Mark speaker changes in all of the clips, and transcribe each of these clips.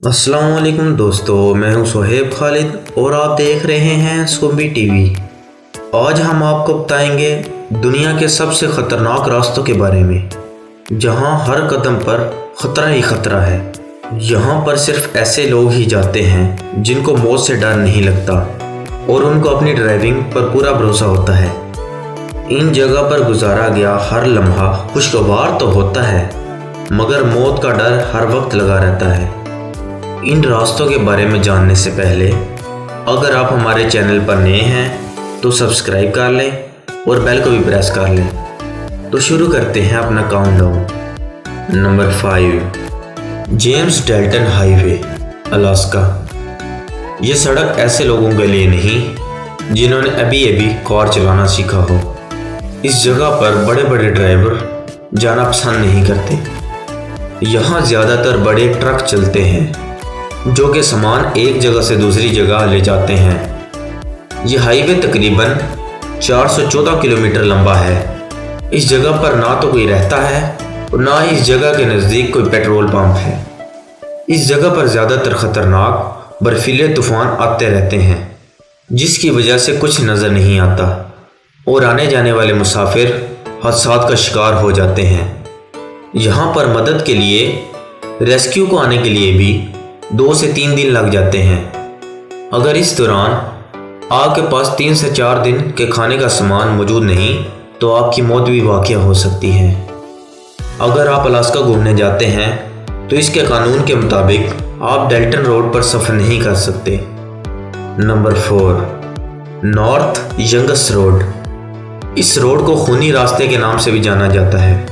Speaker 1: अस्सलाम वालेकुम दोस्तों, मैं हूं सुहेब खालिद और आप देख रहे हैं सोबी टीवी। आज हम आपको बताएंगे दुनिया के सबसे ख़तरनाक रास्तों के बारे में, जहां हर कदम पर ख़तरा ही ख़तरा है। यहां पर सिर्फ ऐसे लोग ही जाते हैं जिनको मौत से डर नहीं लगता और उनको अपनी ड्राइविंग पर पूरा भरोसा होता है। इन जगह पर गुजारा गया हर लम्हा खुशगवार तो होता है, मगर मौत का डर हर वक्त लगा रहता है। इन रास्तों के बारे में जानने से पहले अगर आप हमारे चैनल पर नए हैं तो सब्सक्राइब कर लें और बेल को भी प्रेस कर लें। तो शुरू करते हैं अपना countdown. Number 5, James Dalton highway, Alaska. ये सड़क ऐसे लोगों के लिए नहीं जिन्होंने अभी अभी कार चलाना सीखा हो। इस जगह पर बड़े बड़े ड्राइवर जाना पसंद नहीं करते। यहाँ ज़्यादातर बड़े ट्रक चलते हैं जो कि सामान एक जगह से दूसरी जगह ले जाते हैं। यह हाईवे तकरीबन 414 किलोमीटर लंबा है। इस जगह पर ना तो कोई रहता है और ना ही इस जगह के नज़दीक कोई पेट्रोल पंप है। इस जगह पर ज़्यादातर ख़तरनाक बर्फीले तूफ़ान आते रहते हैं, जिसकी वजह से कुछ नज़र नहीं आता और आने जाने वाले मुसाफिर हादसात का शिकार हो जाते हैं। यहाँ पर मदद के लिए रेस्क्यू को आने के लिए भी 2 से 3 दिन लग जाते हैं। अगर इस दौरान आपके पास 3 से 4 दिन के खाने का सामान मौजूद नहीं तो आपकी मौत भी वाक़या हो सकती है। अगर आप अलास्का घूमने जाते हैं तो इसके कानून के मुताबिक आप डेल्टन रोड पर सफ़र नहीं कर सकते। Number 4, north Young's road. इस रोड को खूनी रास्ते के नाम से भी जाना जाता है,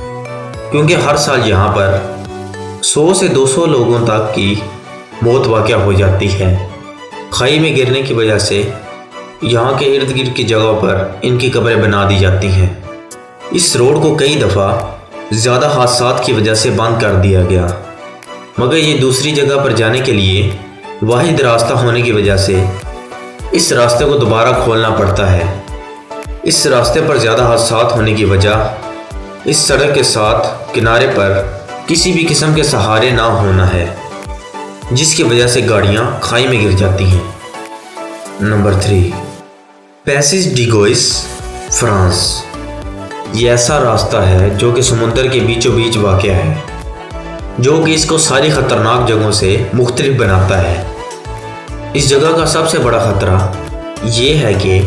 Speaker 1: क्योंकि हर साल यहाँ पर 100 से 200 लोगों तक की मौत वाक़या हो जाती है। खाई में गिरने की वजह से यहाँ के इर्द गिर्द की जगहों पर इनकी कब्रें बना दी जाती हैं। इस रोड को कई दफ़ा ज़्यादा हादसात की वजह से बंद कर दिया गया, मगर ये दूसरी जगह पर जाने के लिए वाहिद रास्ता होने की वजह से इस रास्ते को दोबारा खोलना पड़ता है। इस रास्ते पर ज़्यादा हादसात होने की वजह इस सड़क के साथ किनारे पर किसी भी किस्म के सहारे ना होना है, जिसकी वजह से गाड़ियां खाई में गिर जाती हैं। Number 3, Passage de Gois, France. ये ऐसा रास्ता है जो कि समुंदर के बीचों बीच वाक़या है, जो कि इसको सारी ख़तरनाक जगहों से मुख्तलिफ बनाता है। इस जगह का सबसे बड़ा ख़तरा ये है कि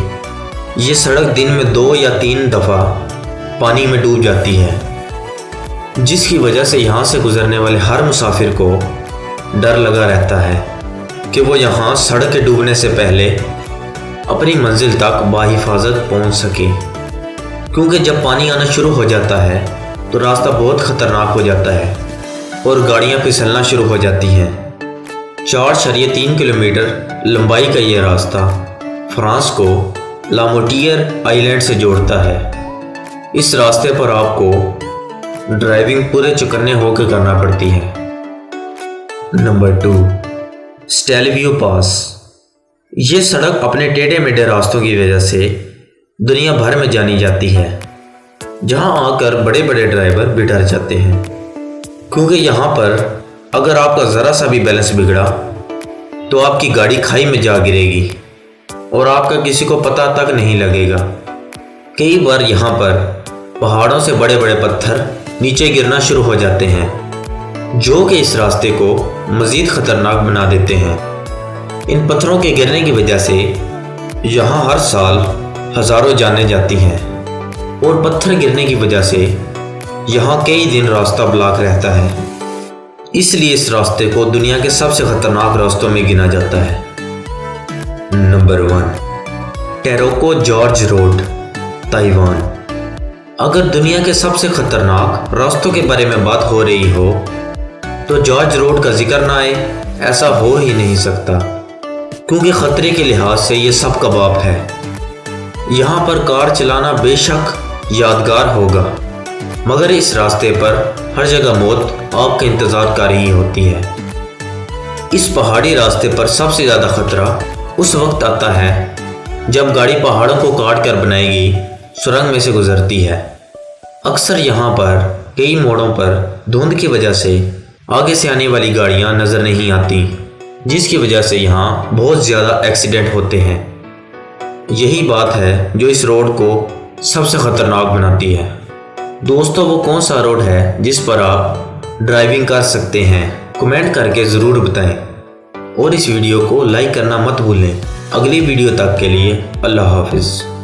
Speaker 1: ये सड़क दिन में 2 या 3 दफ़ा पानी में डूब जाती है, जिसकी वजह से यहाँ से गुज़रने वाले हर मुसाफिर को डर लगा रहता है कि वो यहाँ सड़क के डूबने से पहले अपनी मंजिल तक बाहिफाजत पहुँच सके, क्योंकि जब पानी आना शुरू हो जाता है तो रास्ता बहुत ख़तरनाक हो जाता है और गाड़ियाँ फिसलना शुरू हो जाती हैं। 4.3 किलोमीटर लंबाई का ये रास्ता फ्रांस को लामोटियर आइलैंड से जोड़ता है। इस रास्ते पर आपको ड्राइविंग पूरे चौकन्ने होकर करना पड़ती है। नंबर 2, स्टेलवियो पास। ये सड़क अपने टेढ़े मेढ़े रास्तों की वजह से दुनिया भर में जानी जाती है, जहां आकर बड़े बड़े ड्राइवर भी डर जाते हैं, क्योंकि यहाँ पर अगर आपका ज़रा सा भी बैलेंस बिगड़ा तो आपकी गाड़ी खाई में जा गिरेगी और आपका किसी को पता तक नहीं लगेगा। कई बार यहाँ पर पहाड़ों से बड़े बड़े पत्थर नीचे गिरना शुरू हो जाते हैं, जो कि इस रास्ते को मज़ीद ख़तरनाक बना देते हैं। इन पत्थरों के गिरने की वजह से यहाँ हर साल हज़ारों जानें जाती हैं और पत्थर गिरने की वजह से यहाँ कई दिन रास्ता ब्लॉक रहता है। इसलिए इस रास्ते को दुनिया के सबसे ख़तरनाक रास्तों में गिना जाता है। Number 1, Taroko Gorge road, Taiwan. अगर दुनिया के सबसे ख़तरनाक रास्तों के बारे में बात हो रही हो तो जॉर्ज रोड का जिक्र ना आए ऐसा हो ही नहीं सकता, क्योंकि ख़तरे के लिहाज से ये सब का बाप है। यहाँ पर कार चलाना बेशक यादगार होगा, मगर इस रास्ते पर हर जगह मौत आपका इंतज़ार कर रही होती है। इस पहाड़ी रास्ते पर सबसे ज़्यादा ख़तरा उस वक्त आता है जब गाड़ी पहाड़ों को काट कर बनाई सुरंग में से गुजरती है। अक्सर यहाँ पर कई मोड़ों पर धुंध की वजह से आगे से आने वाली गाड़ियां नज़र नहीं आती, जिसकी वजह से यहाँ बहुत ज़्यादा एक्सीडेंट होते हैं। यही बात है जो इस रोड को सबसे ख़तरनाक बनाती है। दोस्तों, वो कौन सा रोड है जिस पर आप ड्राइविंग कर सकते हैं? कमेंट करके ज़रूर बताएं और इस वीडियो को लाइक करना मत भूलें। अगली वीडियो तक के लिए अल्लाह हाफिज़।